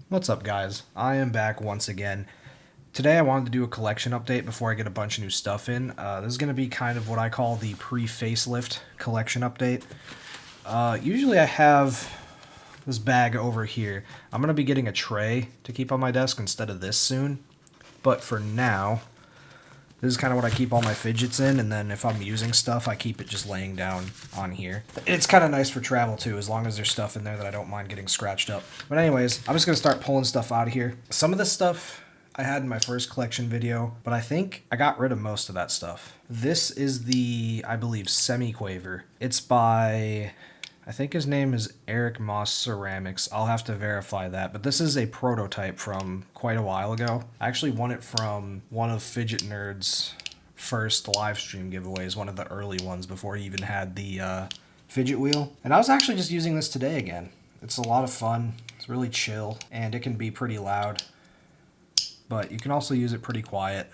What's up, guys? I am back once again. Today I wanted to do a collection update before I get a bunch of new stuff in. This is going to be kind of what I call the pre-facelift collection update. Usually I have this bag over here. I'm going to be getting a tray to keep on my desk instead of this soon. But for now, this is kind of what I keep all my fidgets in, and then if I'm using stuff, I keep it just laying down on here. It's kind of nice for travel, too, as long as there's stuff in there that I don't mind getting scratched up. But anyways, I'm just going to start pulling stuff out of here. Some of this stuff I had in my first collection video, but I think I got rid of most of that stuff. This is the, I believe, Semi-Quaver. It's by, I think his name is Eric Moss Ceramics. I'll have to verify that, but this is a prototype from quite a while ago. I actually won it from one of Fidget Nerd's first live stream giveaways, one of the early ones before he even had the fidget wheel. And I was actually just using this today again. It's a lot of fun. It's really chill, and it can be pretty loud, but you can also use it pretty quiet.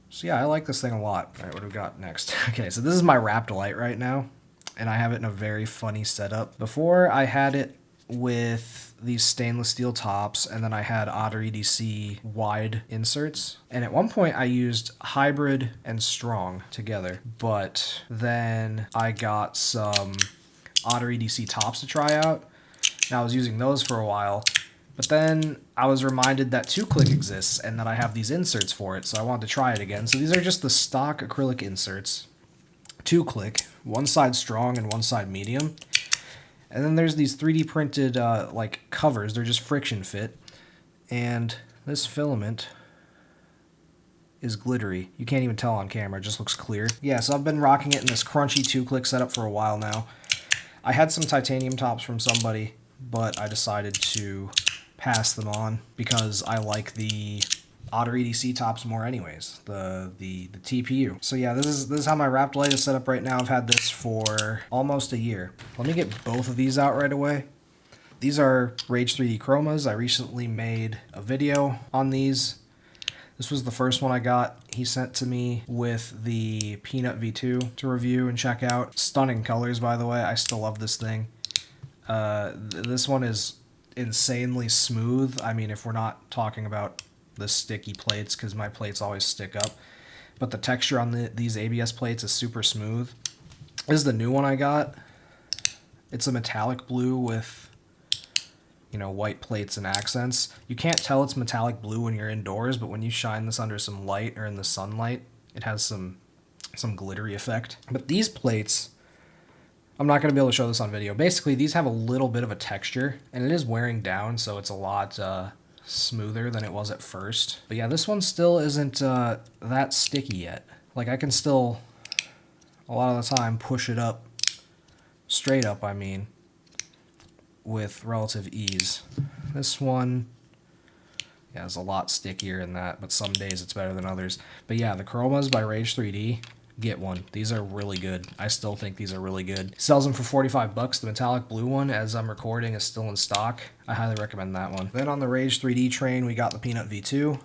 So yeah, I like this thing a lot. All right, what do we got next? Okay, so this is my wrapped light right now, and I have it in a very funny setup. Before, I had it with these stainless steel tops, and then I had Otter EDC wide inserts. And at one point, I used hybrid and strong together, but then I got some Otter EDC tops to try out, and I was using those for a while. But then I was reminded that 2-click exists and that I have these inserts for it, so I wanted to try it again. So these are just the stock acrylic inserts. 2-click, one side strong and one side medium. And then there's these 3D printed like covers. They're just friction fit. And this filament is glittery. You can't even tell on camera, it just looks clear. Yeah, so I've been rocking it in this crunchy 2-click setup for a while now. I had some titanium tops from somebody, but I decided to pass them on because I like the Otter EDC tops more anyways, the TPU. So yeah, this is how my wrapped light is set up right now. I've had this for almost a year. Let me get both of these out right away. These are Rage 3D Chromas. I recently made a video on these. This was the first one I got. He sent to me with the Peanut V2 to review and check out. Stunning colors, by the way. I still love this thing. This one is insanely smooth. I mean, if we're not talking about the sticky plates, because my plates always stick up, but the texture on these ABS plates is super smooth. This is the new one I got. It's a metallic blue with, you know, white plates and accents. You can't tell it's metallic blue when you're indoors, but when you shine this under some light or in the sunlight, it has some glittery effect. But these plates, I'm not going to be able to show this on video. Basically, these have a little bit of a texture, and it is wearing down, so it's a lot smoother than it was at first. But yeah, this one still isn't that sticky yet. Like, I can still, a lot of the time, push it up, straight up, I mean, with relative ease. This one, yeah, is a lot stickier than that, but some days it's better than others. But yeah, the Chromas by Rage 3D, get one. These are really good. I still think these are really good. Sells them for 45 bucks. The metallic blue one, as I'm recording, is still in stock. I highly recommend that one. Then on the Rage 3D train, we got the Peanut V2.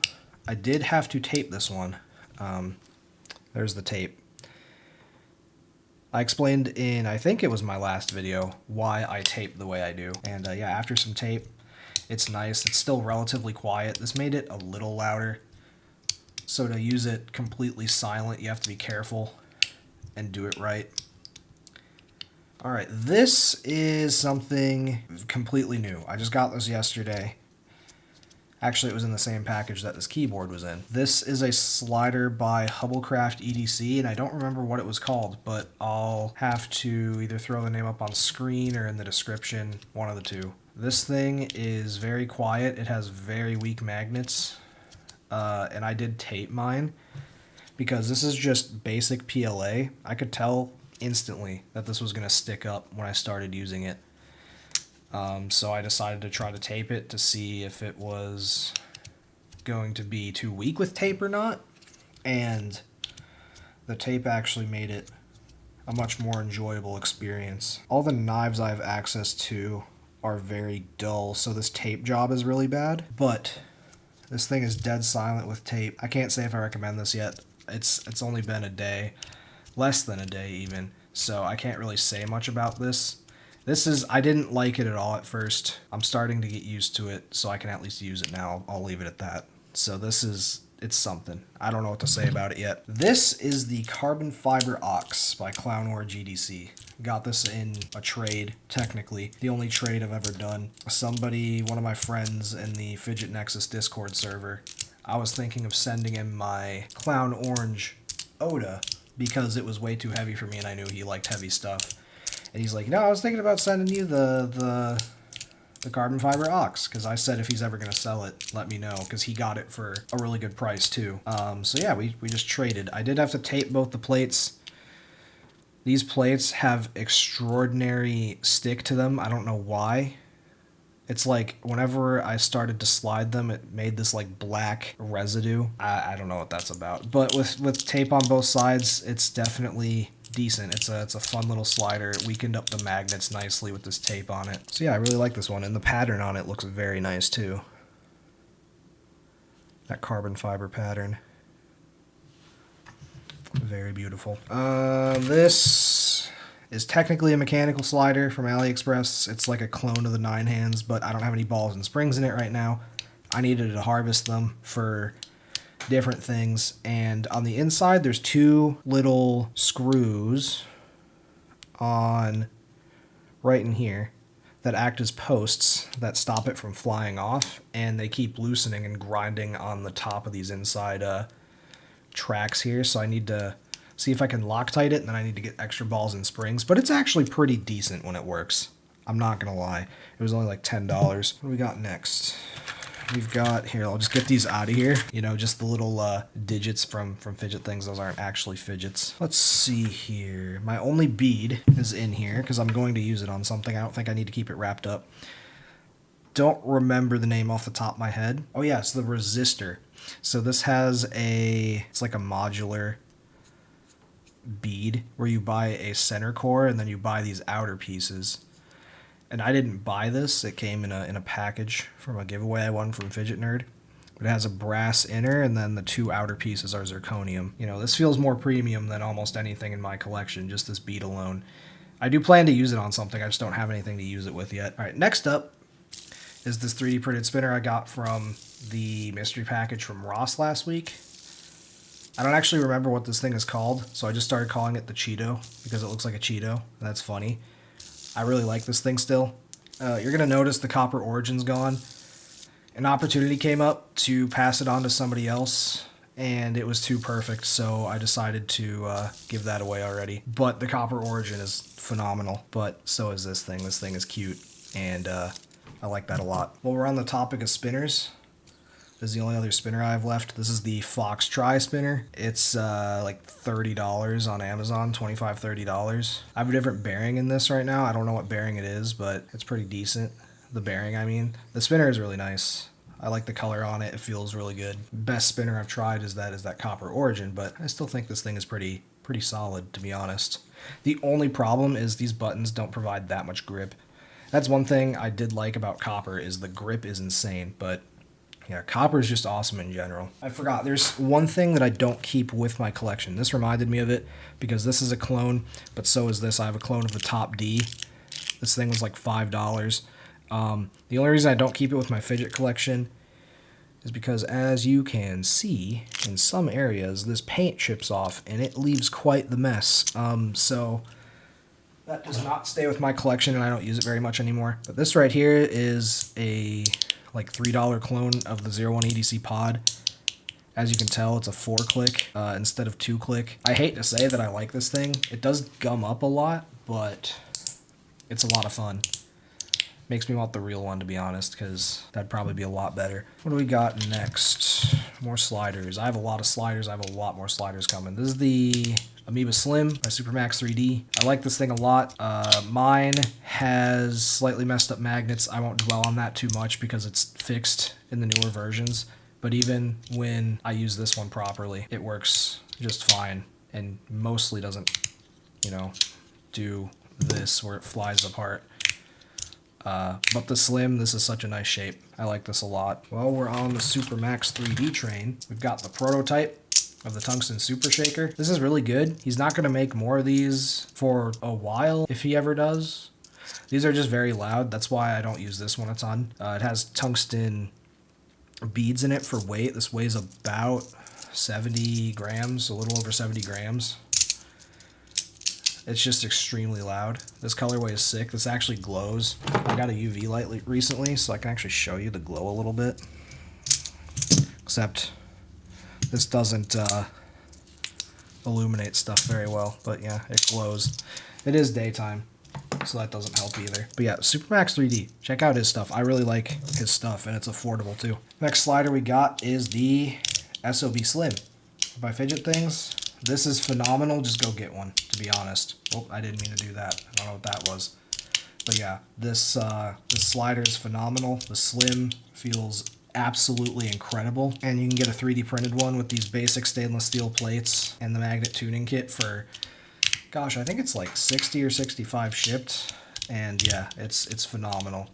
I did have to tape this one. There's the tape. I explained in, I think it was my last video, why I tape the way I do. And yeah, after some tape, it's nice. It's still relatively quiet. This made it a little louder. So to use it completely silent, you have to be careful and do it right. Alright, this is something completely new. I just got this yesterday. Actually, it was in the same package that this keyboard was in. This is a slider by Hubblecraft EDC, and I don't remember what it was called, but I'll have to either throw the name up on screen or in the description, one of the two. This thing is very quiet. It has very weak magnets. And I did tape mine because this is just basic PLA. I could tell instantly that this was going to stick up when I started using it. So I decided to try to tape it to see if it was going to be too weak with tape or not. And the tape actually made it a much more enjoyable experience. All the knives I have access to are very dull, so this tape job is really bad. But this thing is dead silent with tape. I can't say if I recommend this yet. It's only been a day, less than a day even, so I can't really say much about this. I didn't like it at all at first. I'm starting to get used to it, so I can at least use it now. I'll leave it at that. So it's something. I don't know what to say about it yet. This is the Carbon Fiber Ox by Clownwar GDC. Got this in a trade, technically. The only trade I've ever done. One of my friends in the Fidget Nexus Discord server, I was thinking of sending him my Clown Orange Oda because it was way too heavy for me and I knew he liked heavy stuff. And he's like, no, I was thinking about sending you the Carbon Fiber Ox, because I said if he's ever going to sell it, let me know, because he got it for a really good price too. So yeah, we just traded. I did have to tape both the plates. These plates have extraordinary stick to them. I don't know why. It's like whenever I started to slide them, it made this like black residue. I don't know what that's about. But with tape on both sides, it's definitely decent. It's a fun little slider. It weakened up the magnets nicely with this tape on it. So yeah, I really like this one. And the pattern on it looks very nice too. That carbon fiber pattern. Very beautiful. This is technically a mechanical slider from AliExpress. It's like a clone of the 9 hands, but I don't have any balls and springs in it right now. I needed to harvest them for different things. And on the inside, there's 2 little screws on right in here that act as posts that stop it from flying off, and they keep loosening and grinding on the top of these inside tracks here. So I need to see if I can Loctite it, and then I need to get extra balls and springs. But it's actually pretty decent when it works. I'm not gonna lie. It was only like $10. What do we got next? We've got, here, I'll just get these out of here. You know, just the little digits from Fidget Things. Those aren't actually fidgets. Let's see here. My only bead is in here because I'm going to use it on something. I don't think I need to keep it wrapped up. Don't remember the name off the top of my head. Oh yeah, it's the resistor. So this has it's like a modular bead where you buy a center core and then you buy these outer pieces. And I didn't buy this. It came in a package from a giveaway I won from Fidget Nerd. But it has a brass inner, and then the 2 outer pieces are zirconium. You know, this feels more premium than almost anything in my collection, just this bead alone. I do plan to use it on something. I just don't have anything to use it with yet. All right, next up is this 3D printed spinner I got from the mystery package from Ross last week. I don't actually remember what this thing is called, so I just started calling it the Cheeto because it looks like a Cheeto. That's funny. I really like this thing still. You're going to notice the copper origin's gone. An opportunity came up to pass it on to somebody else, and it was too perfect, so I decided to give that away already. But the copper origin is phenomenal, but so is this thing. This thing is cute, and I like that a lot. Well, we're on the topic of spinners. This is the only other spinner I have left. This is the Fox Tri spinner. It's like $30 on Amazon, $25, $30. I have a different bearing in this right now. I don't know what bearing it is, but it's pretty decent. The bearing, I mean. The spinner is really nice. I like the color on it. It feels really good. Best spinner I've tried is that copper origin, but I still think this thing is pretty solid, to be honest. The only problem is these buttons don't provide that much grip. That's one thing I did like about copper, is the grip is insane, but yeah, copper is just awesome in general. I forgot, there's one thing that I don't keep with my collection. This reminded me of it because this is a clone, but so is this. I have a clone of the Top D. This thing was like $5. The only reason I don't keep it with my Fidget collection is because, as you can see, in some areas, this paint chips off and it leaves quite the mess. So that does not stay with my collection and I don't use it very much anymore. But this right here is a like $3 clone of the 01 EDC pod. As you can tell, it's a 4-click instead of 2-click. I hate to say that I like this thing. It does gum up a lot, but it's a lot of fun. Makes me want the real one, to be honest, because that'd probably be a lot better. What do we got next? More sliders. I have a lot of sliders. I have a lot more sliders coming. This is the Amoeba Slim by Supermax 3D. I like this thing a lot. Mine has slightly messed up magnets. I won't dwell on that too much because it's fixed in the newer versions. But even when I use this one properly, it works just fine and mostly doesn't, you know, do this where it flies apart. But the Slim, this is such a nice shape. I like this a lot. Well, we're on the Supermax 3D train. We've got the prototype of the Tungsten Super Shaker. This is really good. He's not going to make more of these for a while, if he ever does. These are just very loud. That's why I don't use this one a ton. It has tungsten beads in it for weight. This weighs about 70 grams, a little over 70 grams. It's just extremely loud. This colorway is sick. This actually glows. I got a UV light recently, so I can actually show you the glow a little bit. Except this doesn't illuminate stuff very well, but yeah, it glows. It is daytime, so that doesn't help either. But yeah, Supermax 3D. Check out his stuff. I really like his stuff, and it's affordable too. Next slider we got is the SOB Slim by Fidget Things. This is phenomenal. Just go get one, to be honest. Oh, I didn't mean to do that. I don't know what that was. But yeah, this slider is phenomenal. The Slim feels absolutely incredible. And you can get a 3D printed one with these basic stainless steel plates and the magnet tuning kit for, gosh, I think it's like 60 or 65 shipped. And yeah, it's phenomenal.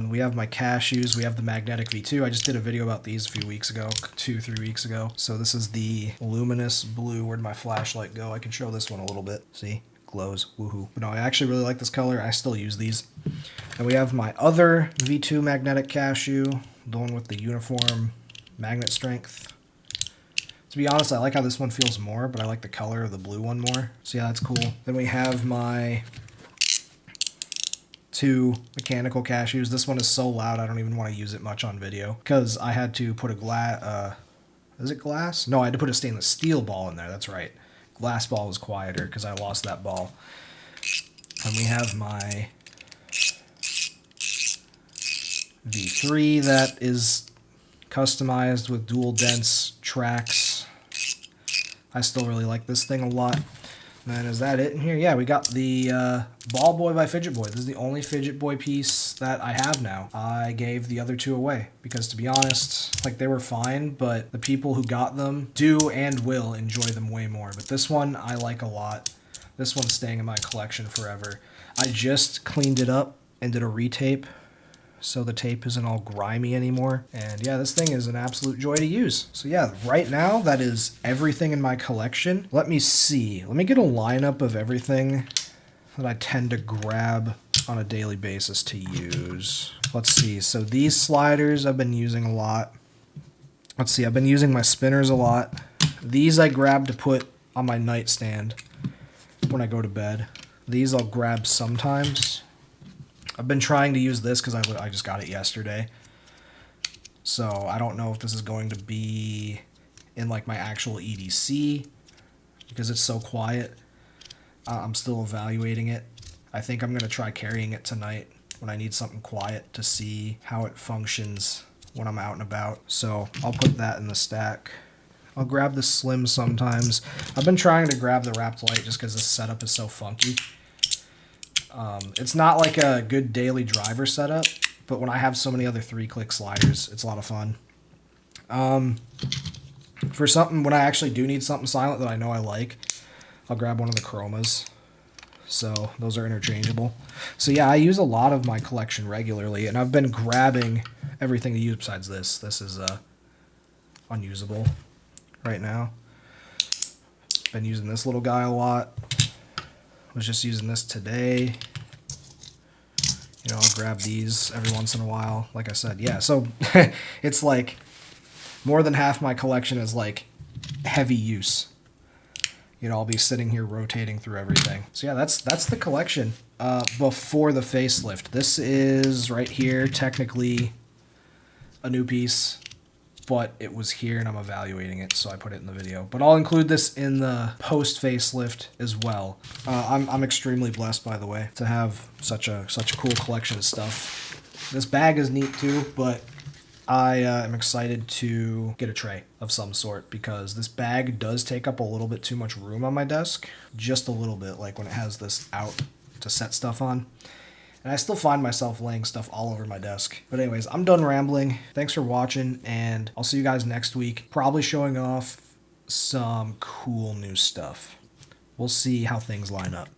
We have my cashews. We have the magnetic V2. I just did a video about these a few weeks ago, 2-3 weeks ago. So this is the luminous blue. Where'd my flashlight go? I can show this one a little bit. See? Glows. Woohoo. But no, I actually really like this color. I still use these. And we have my other V2 magnetic cashew, the one with the uniform magnet strength. To be honest, I like how this one feels more, but I like the color of the blue one more. So yeah, that's cool. Then we have my 2 mechanical cashews. This one is so loud I don't even want to use it much on video because I had to put a glass, is it glass? No, I had to put a stainless steel ball in there. That's right. Glass ball was quieter because I lost that ball. And we have my V3 that is customized with dual dense tracks. I still really like this thing a lot. And is that it in here? Yeah, we got the Ball Boy by Fidget Boy. This is the only Fidget Boy piece that I have now. I gave the other 2 away because, to be honest, like, they were fine, but the people who got them do and will enjoy them way more. But this one I like a lot. This one's staying in my collection forever. I just cleaned it up and did a retape, so the tape isn't all grimy anymore. And yeah, this thing is an absolute joy to use. So yeah, right now, that is everything in my collection. Let me see. Let me get a lineup of everything that I tend to grab on a daily basis to use. Let's see. So these sliders I've been using a lot. Let's see. I've been using my spinners a lot. These I grab to put on my nightstand when I go to bed. These I'll grab sometimes. I've been trying to use this because I just got it yesterday. So I don't know if this is going to be in like my actual EDC because it's so quiet. I'm still evaluating it. I think I'm going to try carrying it tonight when I need something quiet to see how it functions when I'm out and about. So I'll put that in the stack. I'll grab the Slim sometimes. I've been trying to grab the wrapped light just because this setup is so funky. It's not like a good daily driver setup, but when I have so many other 3-click sliders, it's a lot of fun. For something, when I actually do need something silent that I know I like, I'll grab one of the chromas. So those are interchangeable. So yeah, I use a lot of my collection regularly, and I've been grabbing everything to use besides this. This is unusable right now. Been using this little guy a lot. Was just using this today. You know, I'll grab these every once in a while. Like I said, yeah. So it's like more than half my collection is like heavy use. You know, I'll be sitting here rotating through everything. So yeah, that's the collection before the facelift. This is right here, technically a new piece, but it was here and I'm evaluating it, so I put it in the video. But I'll include this in the post facelift as well. I'm extremely blessed, by the way, to have such a cool collection of stuff. This bag is neat too, but I am excited to get a tray of some sort because this bag does take up a little bit too much room on my desk. Just a little bit, like when it has this out to set stuff on. And I still find myself laying stuff all over my desk. But anyways, I'm done rambling. Thanks for watching, and I'll see you guys next week. Probably showing off some cool new stuff. We'll see how things line up.